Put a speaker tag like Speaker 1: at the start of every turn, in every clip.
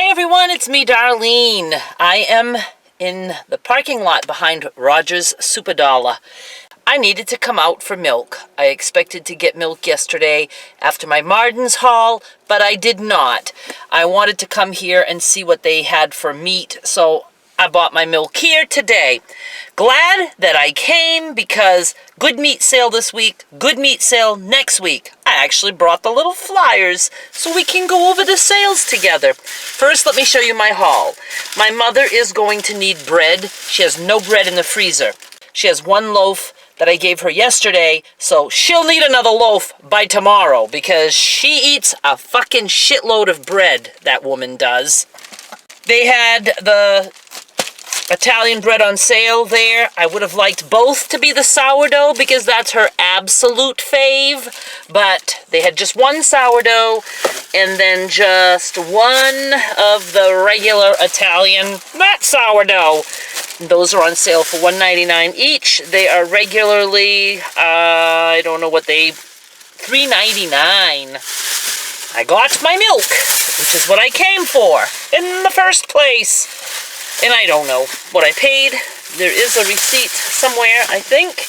Speaker 1: Hi everyone, it's me, Darlene. I am in the parking lot behind Rogers Super Dollar. I needed to come out for milk. I expected to get milk yesterday after my Martin's haul, but I did not. I wanted to come here and see what they had for meat, so I bought my milk here today. Glad that I came because good meat sale this week, good meat sale next week. I actually brought the little flyers so we can go over the sales together. First, let me show you my haul. My mother is going to need bread. She has no bread in the freezer. She has one loaf that I gave her yesterday, so she'll need another loaf by tomorrow because she eats a fucking shitload of bread, that woman does. They had the Italian bread on sale there. I would have liked both to be the sourdough because that's her absolute fave, but they had just one sourdough and then just one of the regular Italian, not sourdough. Those are on sale for $1.99 each. They are regularly, I don't know what they, $3.99. I got my milk, which is what I came for in the first place. And I don't know what I paid. There is a receipt somewhere, I think.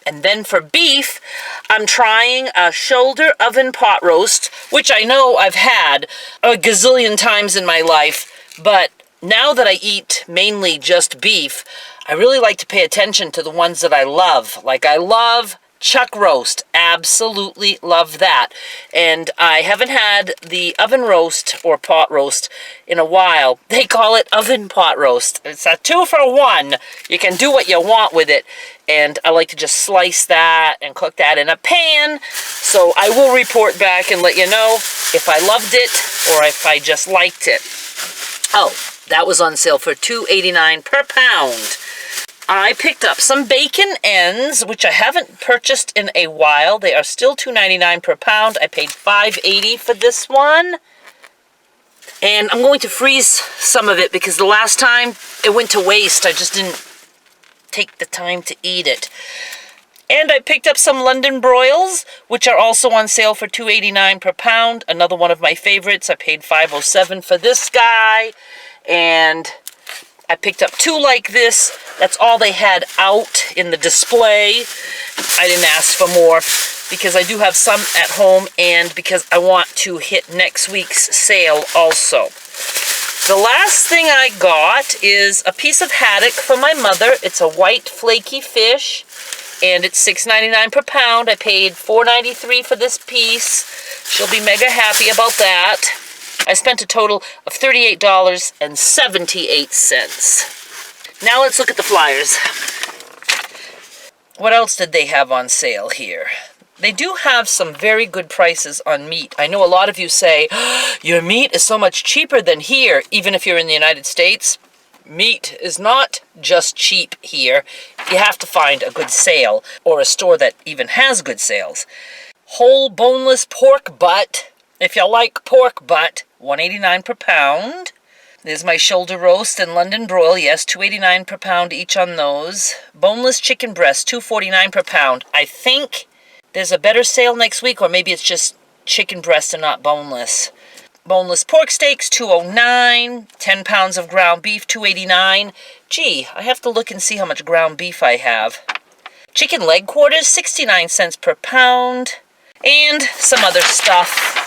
Speaker 1: And then for beef, I'm trying a shoulder oven pot roast, which I know I've had a gazillion times in my life, but now that I eat mainly just beef, I really like to pay attention to the ones that I love. Like I love chuck roast, absolutely love that. And I haven't had the oven roast or pot roast in a while. They call it oven pot roast. It's a 2-for-1. You can do what you want with it. And I like to just slice that and cook that in a pan. So I will report back and let you know if I loved it or if I just liked it. Oh, that was on sale for $2.89 per pound. I picked up some bacon ends, which I haven't purchased in a while. They are still $2.99 per pound. I paid $5.80 for this one. And I'm going to freeze some of it because the last time it went to waste. I just didn't take the time to eat it. And I picked up some London broils, which are also on sale for $2.89 per pound. Another one of my favorites. I paid $5.07 for this guy. And I picked up two like this. That's all they had out in the display. I didn't ask for more because I do have some at home and because I want to hit next week's sale also. The last thing I got is a piece of haddock for my mother. It's a white flaky fish and it's $6.99 per pound. I paid $4.93 for this piece. She'll be mega happy about that. I spent a total of $38.78. Now let's look at the flyers. What else did they have on sale here? They do have some very good prices on meat. I know a lot of you say, your meat is so much cheaper than here, even if you're in the United States. Meat is not just cheap here. You have to find a good sale or a store that even has good sales. Whole boneless pork butt. If you like pork butt, $1.89 per pound. There's my shoulder roast and London broil. Yes, $2.89 per pound each on those. Boneless chicken breast, $2.49 per pound. I think there's a better sale next week, or maybe it's just chicken breast and not boneless. Boneless pork steaks, $2.09. 10 pounds of ground beef, $2.89. Gee, I have to look and see how much ground beef I have. Chicken leg quarters, 69 cents per pound. And some other stuff.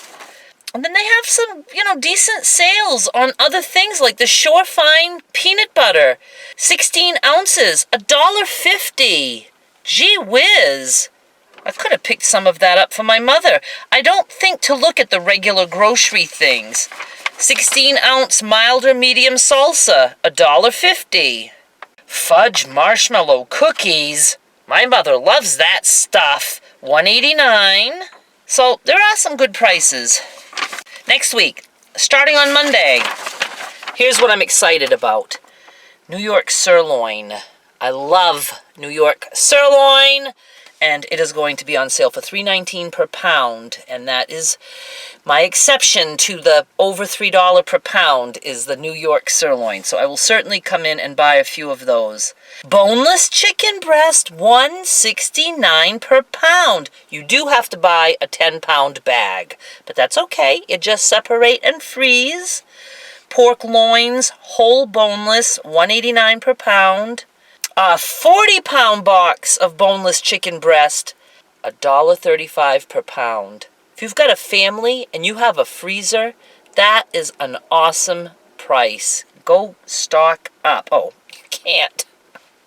Speaker 1: And then they have some, decent sales on other things like the Shorefine peanut butter. 16 ounces, $1.50. Gee whiz. I could have picked some of that up for my mother. I don't think to look at the regular grocery things. 16-ounce mild or medium salsa, $1.50. Fudge marshmallow cookies. My mother loves that stuff. $1.89. So there are some good prices. Next week, starting on Monday, here's what I'm excited about. New York sirloin. I love New York sirloin, and it is going to be on sale for $3.19 per pound, and that is my exception to the over $3 per pound is the New York sirloin, so I will certainly come in and buy a few of those. Boneless chicken breast, $1.69 per pound. You do have to buy a 10-pound bag, but that's okay. You just separate and freeze. pork loins, whole boneless, $1.89 per pound. A 40-pound box of boneless chicken breast, $1.35 per pound. If you've got a family and you have a freezer, that is an awesome price. Go stock up. Oh, you can't.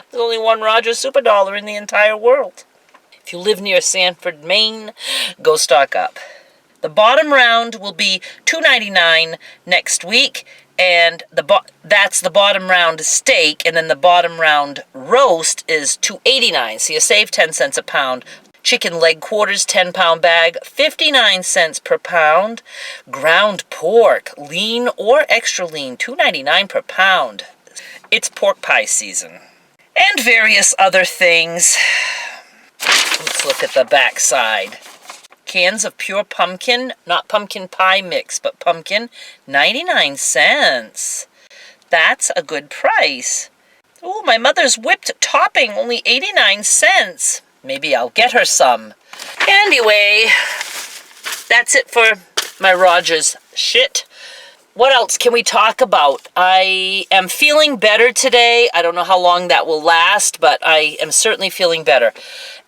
Speaker 1: There's only one Rogers Super Dollar in the entire world. If you live near Sanford, Maine, go stock up. The bottom round will be $2.99 next week, and that's the bottom round steak, and then the bottom round roast is $2.89, so you save 10 cents a pound. Chicken leg quarters, 10-pound bag, 59 cents per pound. Ground pork, lean or extra lean, $2.99 per pound. It's pork pie season. And various other things. Let's look at the back side. Cans of pure pumpkin, not pumpkin pie mix, but pumpkin, 99 cents. That's a good price. Oh, my mother's whipped topping, only 89 cents. Maybe I'll get her some. Anyway, that's it for my Rogers shit. What else can we talk about? I am feeling better today. I don't know how long that will last, but I am certainly feeling better.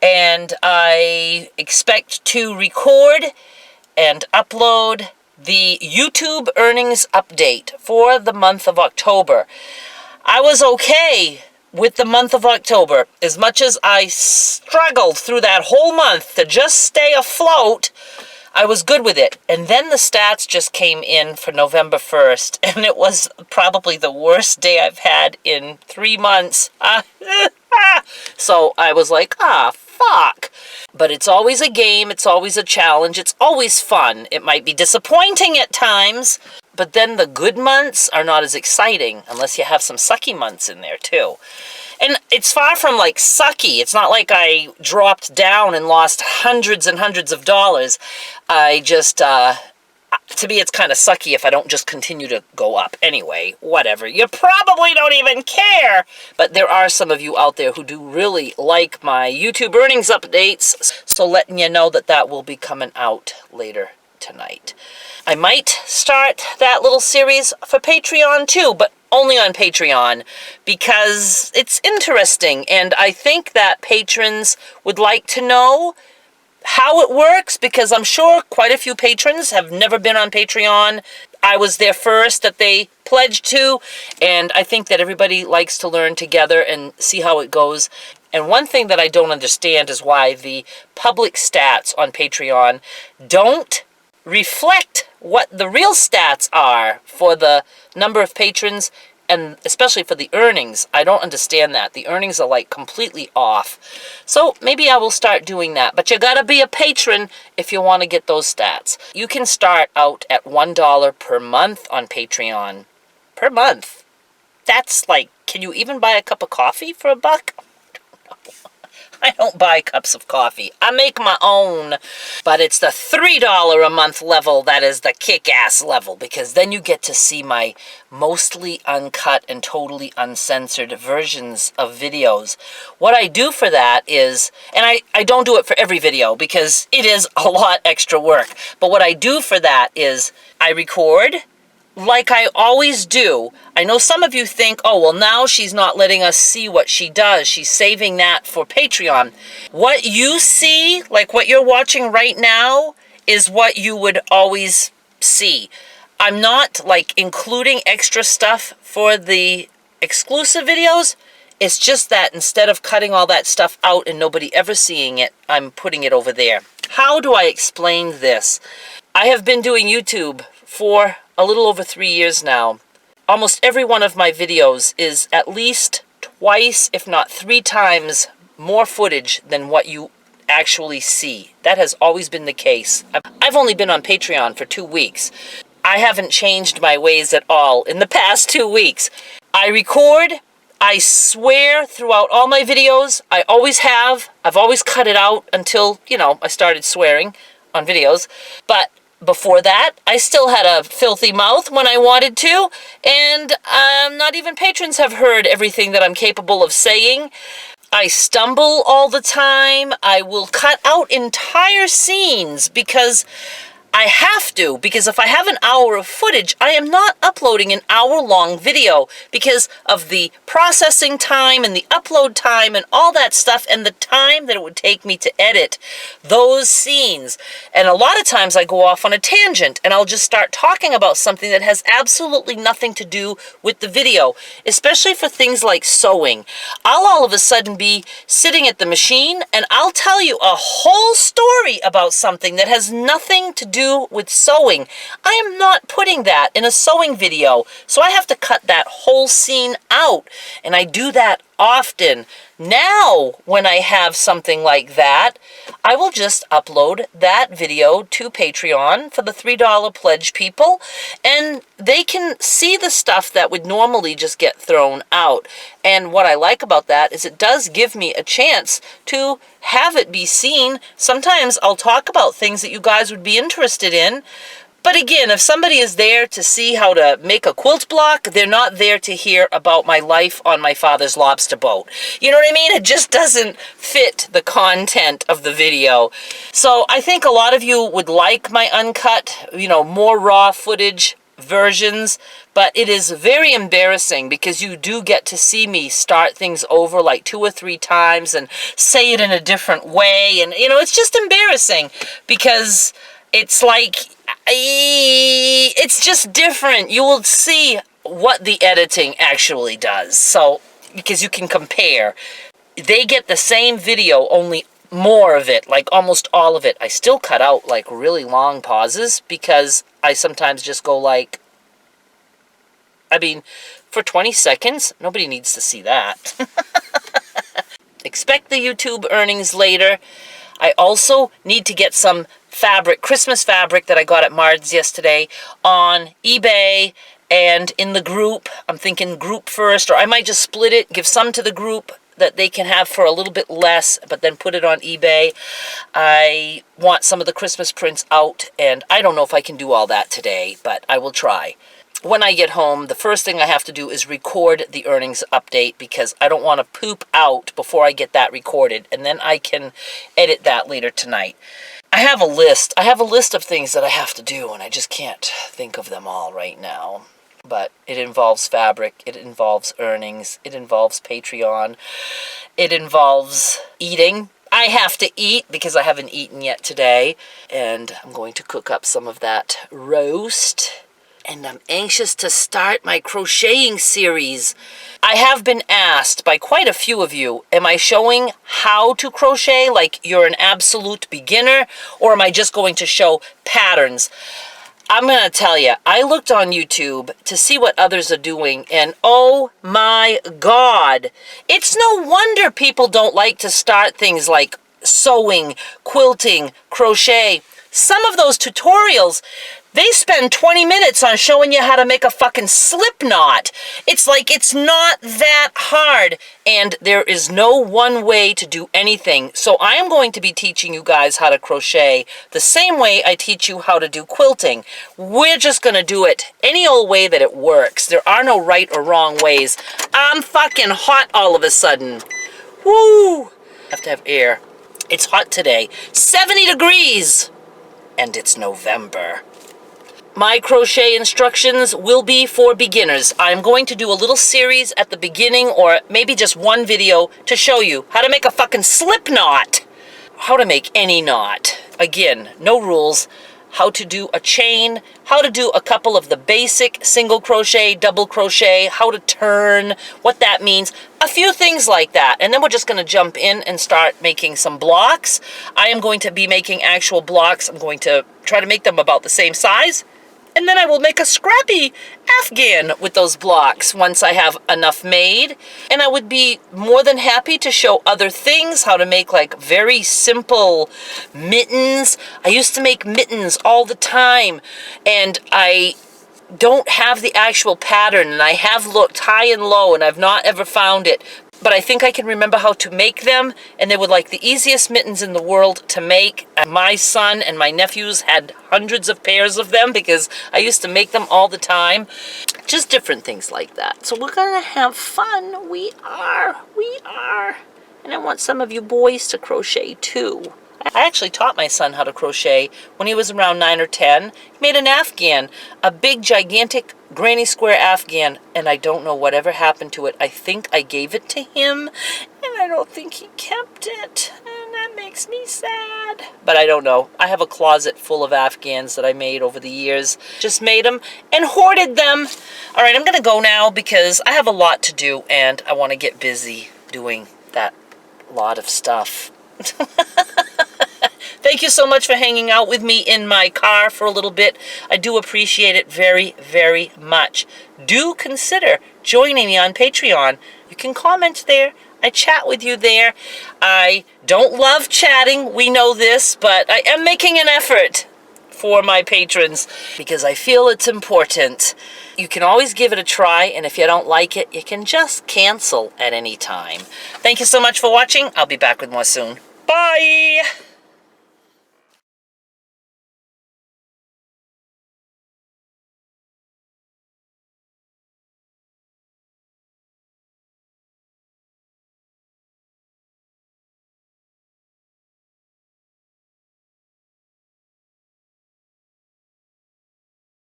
Speaker 1: And I expect to record and upload the YouTube earnings update for the month of October. I was okay with the month of October. As much as I struggled through that whole month to just stay afloat, I was good with it. And then the stats just came in for November 1st, and it was probably the worst day I've had in 3 months. So I was like, fuck. But it's always a game, it's always a challenge, it's always fun. It might be disappointing at times, but then the good months are not as exciting, unless you have some sucky months in there too. And it's far from like sucky. It's not like I dropped down and lost hundreds and hundreds of dollars. I just, to me it's kind of sucky if I don't just continue to go up. Anyway, whatever. You probably don't even care. But there are some of you out there who do really like my YouTube earnings updates. So letting you know that that will be coming out later tonight. I might start that little series for Patreon too, but only on Patreon because it's interesting, and I think that patrons would like to know how it works, because I'm sure quite a few patrons have never been on Patreon. I was there first that they pledged to, and I think that everybody likes to learn together and see how it goes. And one thing that I don't understand is why the public stats on Patreon don't reflect what the real stats are for the number of patrons, and especially for the earnings. I don't understand that. The earnings are like completely off. So maybe I will start doing that. But you gotta be a patron if you want to get those stats. You can start out at $1 per month on Patreon. Per month. That's like, can you even buy a cup of coffee for $1? I don't buy cups of coffee. I make my own. But it's the $3 a month level that is the kick-ass level, because then you get to see my mostly uncut and totally uncensored versions of videos. What I do for that is, and I don't do it for every video because it is a lot extra work, but what I do for that is I record like I always do. I know some of you think, oh, well, now she's not letting us see what she does. She's saving that for Patreon. What you see, like what you're watching right now, is what you would always see. I'm not, like, including extra stuff for the exclusive videos. It's just that instead of cutting all that stuff out and nobody ever seeing it, I'm putting it over there. How do I explain this? I have been doing YouTube for a little over 3 years now. Almost every one of my videos is at least twice, if not 3 times, more footage than what you actually see. That has always been the case. I've only been on Patreon for 2 weeks. I haven't changed my ways at all in the past 2 weeks. I record, I swear throughout all my videos. I always have. I've always cut it out until, you know, I started swearing on videos. But before that, I still had a filthy mouth when I wanted to, and not even patrons have heard everything that I'm capable of saying. I stumble all the time. I will cut out entire scenes because I have to, because if I have an hour of footage, I am not uploading an hour-long video because of the processing time and the upload time and all that stuff and the time that it would take me to edit those scenes. And a lot of times I go off on a tangent and I'll just start talking about something that has absolutely nothing to do with the video, especially for things like sewing. I'll all of a sudden be sitting at the machine and I'll tell you a whole story about something that has nothing to do with sewing. I am not putting that in a sewing video, so I have to cut that whole scene out, and I do that often. Now, when I have something like that, I will just upload that video to Patreon for the $3 pledge people, and they can see the stuff that would normally just get thrown out. And what I like about that is it does give me a chance to have it be seen. Sometimes I'll talk about things that you guys would be interested in. But again, if somebody is there to see how to make a quilt block, they're not there to hear about my life on my father's lobster boat. You know what I mean? It just doesn't fit the content of the video. So I think a lot of you would like my uncut, more raw footage versions, but it is very embarrassing because you do get to see me start things over like 2 or 3 times and say it in a different way. And, it's just embarrassing because it's like, it's just different. You will see what the editing actually does. So, because you can compare. They get the same video, only more of it, like almost all of it. I still cut out like really long pauses because I sometimes just go like, for 20 seconds, nobody needs to see that. Expect the YouTube earnings later. I also need to get some fabric, Christmas fabric that I got at Mards yesterday on eBay and in the group. I'm thinking group first, or I might just split it, give some to the group that they can have for a little bit less, but then put it on eBay. I want some of the Christmas prints out, and I don't know if I can do all that today, but I will try. When I get home, the first thing I have to do is record the earnings update because I don't want to poop out before I get that recorded, and then I can edit that later tonight. I have a list. I have a list of things that I have to do, and I just can't think of them all right now. But it involves fabric, it involves earnings, it involves Patreon, it involves eating. I have to eat because I haven't eaten yet today, and I'm going to cook up some of that roast. And I'm anxious to start my crocheting series. I have been asked by quite a few of you, am I showing how to crochet like you're an absolute beginner, or am I just going to show patterns? I'm going to tell you, I looked on YouTube to see what others are doing, and oh my God, it's no wonder people don't like to start things like sewing, quilting, crochet. Some of those tutorials, they spend 20 minutes on showing you how to make a fucking slip knot. It's like it's not that hard, and there is no one way to do anything. So I am going to be teaching you guys how to crochet the same way I teach you how to do quilting. We're just going to do it any old way that it works. There are no right or wrong ways. I'm fucking hot all of a sudden. Woo! Have to have air. It's hot today. 70 degrees! And it's November. My crochet instructions will be for beginners. I'm going to do a little series at the beginning, or maybe just one video to show you how to make a fucking slip knot. How to make any knot. Again, no rules. How to do a chain, how to do a couple of the basic single crochet, double crochet, how to turn, what that means, a few things like that. And then we're just going to jump in and start making some blocks. I am going to be making actual blocks. I'm going to try to make them about the same size. And then I will make a scrappy Afghan with those blocks once I have enough made. And I would be more than happy to show other things, how to make like very simple mittens. I used to make mittens all the time, and I don't have the actual pattern, and I have looked high and low, and I've not ever found it. But I think I can remember how to make them, and they were like the easiest mittens in the world to make. And my son and my nephews had hundreds of pairs of them because I used to make them all the time. Just different things like that. So we're gonna have fun. We are. And I want some of you boys to crochet too. I actually taught my son how to crochet when he was around 9 or 10. He made an Afghan, a big, gigantic granny square Afghan, and I don't know whatever happened to it. I think I gave it to him, and I don't think he kept it, and that makes me sad. But I don't know. I have a closet full of Afghans that I made over the years. Just made them and hoarded them. All right, I'm going to go now because I have a lot to do, and I want to get busy doing that lot of stuff. Thank you so much for hanging out with me in my car for a little bit. I do appreciate it very, very much. Do consider joining me on Patreon. You can comment there. I chat with you there. I don't love chatting, we know this, but I am making an effort for my patrons because I feel it's important. You can always give it a try, and if you don't like it, you can just cancel at any time. Thank you so much for watching. I'll be back with more soon. Bye!